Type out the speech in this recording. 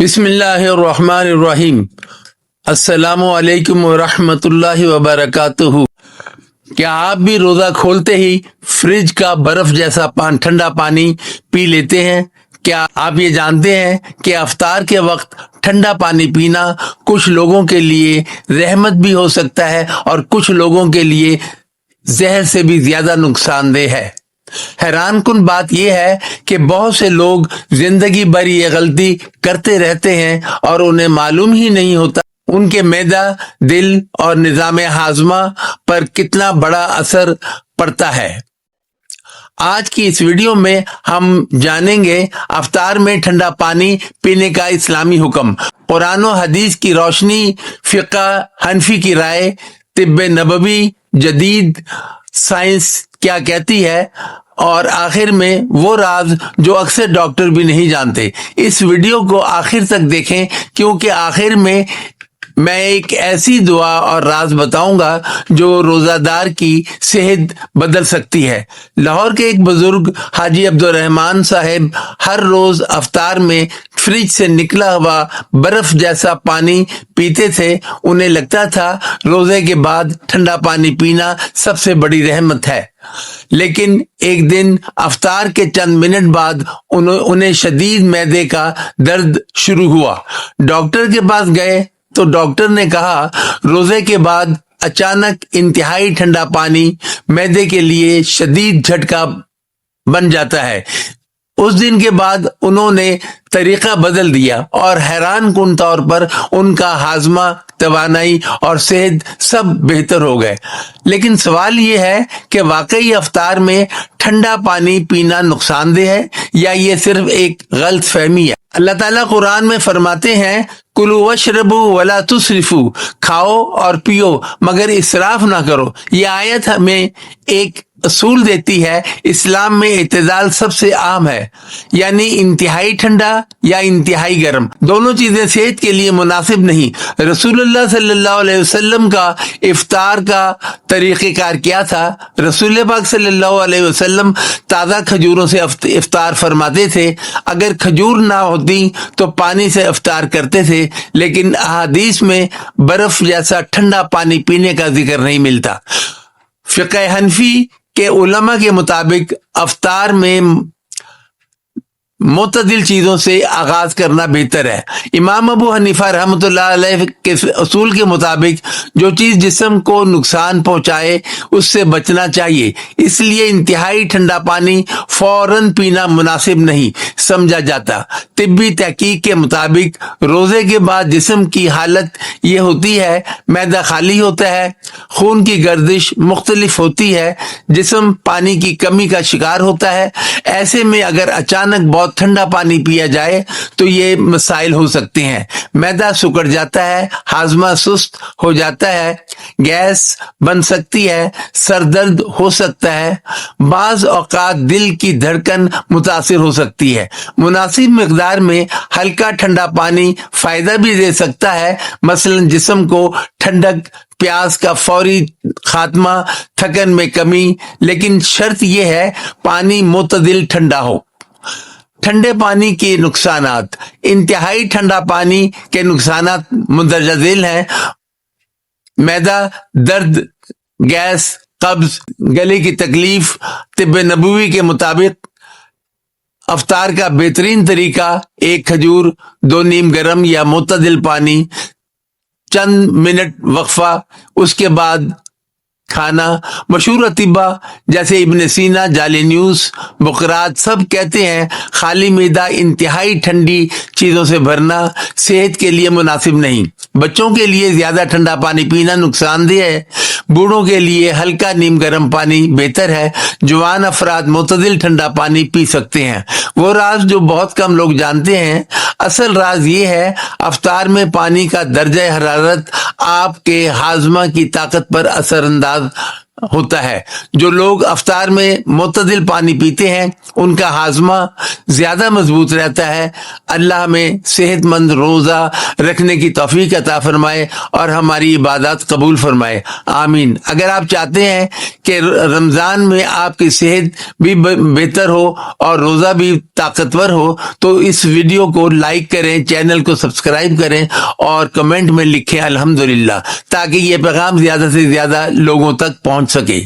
बिस्मिल्लाहिर्रहमानिर्रहीम। अस्सलामु अलैकुम वरहमतुल्लाहि वबरकातुहू। क्या आप भी रोजा खोलते ही फ्रिज का बर्फ जैसा ठंडा पानी पी लेते हैं? क्या आप ये जानते हैं कि अफ्तार के वक्त ठंडा पानी पीना कुछ लोगों के लिए रहमत भी हो सकता है और कुछ लोगों के लिए जहर से भी ज्यादा नुकसानदेह है। हैरान कुन बात यह है कि बहुत से लोग जिंदगी भर ये गलती करते रहते हैं और उन्हें मालूम ही नहीं होता उनके मैदा, दिल और निजाम हाजमा पर कितना बड़ा असर पड़ता है। आज की इस वीडियो में हम जानेंगे अफ्तार में ठंडा पानी पीने का इस्लामी हुक्म, कुरान और हदीस की रोशनी, फिक़्ह हनफी की राय, तिब्बे नबवी, जदीद साइंस क्या कहती है और आखिर में वो राज जो अक्सर डॉक्टर भी नहीं जानते। इस वीडियो को आखिर तक देखें क्योंकि आखिर में मैं एक ऐसी दुआ और राज बताऊंगा जो रोजादार की सेहत बदल सकती है। लाहौर के एक बुजुर्ग हाजी अब्दुल रहमान साहब हर रोज अफ्तार में फ्रिज से निकला हुआ बर्फ जैसा पानी पीते थे। उन्हें लगता था रोजे के बाद ठंडा पानी पीना सबसे बड़ी रहमत है, लेकिन एक दिन अफ्तार के चंद मिनट बाद उन्हें शदीद मैदे का दर्द शुरू हुआ। डॉक्टर के पास गए तो डॉक्टर ने कहा रोजे के बाद अचानक इंतहाई ठंडा पानी मैदे के लिए शदीद झटका बन जाता है। उस दिन के बाद उन्होंने तरीका बदल दिया और हैरान कुन तौर पर उनका हाजमा, तवानाई और सेहत सब बेहतर हो गए। लेकिन सवाल ये है कि वाकई अफ्तार में ठंडा पानी पीना नुकसानदेह है या ये सिर्फ एक गलत फहमी है? अल्लाह ताला कुरान में फरमाते हैं, कुलू वशरबू वला तुसरिफू, खाओ और पियो मगर इसराफ ना करो। ये आयत हमें एक असूल देती है, इस्लाम में इत्तेदाल सबसे आम है, यानी इंतहाई ठंडा या इंतहाई गर्म दोनों चीजें सेहत के लिए मुनासिब नहीं। रसूलुल्लाह सल्लल्लाहु अलैहि वसल्लम का इफ्तार का तरीक़ेकार क्या था? रसूल पाक सल्लल्लाहु अलैहि वसल्लम ताज़ा खजूरों से इफ्तार फरमाते थे। अगर खजूर ना होती तो पानी से इफ्तार करते थे, लेकिन अहादीस में बर्फ जैसा ठंडा पानी पीने का जिक्र नहीं मिलता। फिक़्ह हनफी के उलमा के मुताबिक अफ्तार में मुतदिल चीजों से आगाज करना बेहतर है। इमाम अबू हनीफा रहमतुल्लाह अलैह के असूल के मुताबिक जो चीज जिस्म को नुकसान पहुंचाए उससे बचना चाहिए, इसलिए इंतहाई ठंडा पानी फौरन पीना मुनासिब नहीं समझा जाता। तिब्बी तहकीक के मुताबिक रोजे के बाद जिस्म की हालत ये होती है, मैदा खाली होता है, खून की गर्दिश मुख्तलिफ होती है, जिस्म पानी की कमी का शिकार होता है। ऐसे में अगर अचानक बहुत ठंडा पानी पिया जाए तो ये मसाइल हो सकते हैं। मैदा सिकुड़ जाता है, हाजमा सुस्त हो जाता है, गैस बन सकती है, सर दर्द हो सकता है, बाज औकात दिल की धड़कन मुतासिर हो सकती है। मुनासिब मिकदार में हल्का ठंडा पानी फायदा भी दे सकता है, मसलन जिस्म को ठंडक, प्यास का फौरी खात्मा, थकन में कमी, लेकिन शर्त यह है पानी मुतदिल ठंडा हो। ठंडे पानी के नुकसानात। इंतहाई ठंडा पानी के नुकसानात मुंदरजा झेल हैं। मैदा दर्द, गैस, कब्ज, गले की तकलीफ। तिब्बे नबवी के मुताबिक अफ्तार का बेहतरीन तरीका एक खजूर, 2 नीम गरम या मुतदिल पानी, चंद मिनट वक्फा, उसके बाद खाना। मशहूर अतिबा जैसे इब्न सीना, जाली न्यूज, बुकरात सब कहते हैं खाली मैदा इंतहाई ठंडी चीजों से भरना सेहत के लिए मुनासिब नहीं। बच्चों के लिए ज्यादा ठंडा पानी पीना नुकसानदेह है। बूढ़ों के लिए हल्का नीम गर्म पानी बेहतर है। जवान अफराद मुतदिल ठंडा पानी पी सकते हैं। वो राज जो बहुत कम लोग जानते हैं, असल राज ये है अफ्तार में पानी का दर्जा हरारत आपके हाजमा की ताकत पर ہوتا ہے. جو لوگ افطار میں معتدل پانی پیتے ہیں ان کا ہاضمہ زیادہ مضبوط رہتا ہے. اللہ ہمیں صحت مند روزہ رکھنے کی توفیق عطا فرمائے اور ہماری عبادات قبول فرمائے, آمین. اگر آپ چاہتے ہیں کہ رمضان میں آپ کی صحت بھی بہتر ہو اور روزہ بھی طاقتور ہو تو اس ویڈیو کو لائک کریں, چینل کو سبسکرائب کریں اور کمنٹ میں لکھیں الحمدللہ, تاکہ یہ پیغام زیادہ سے زیادہ لوگوں تک پہنچ سکے.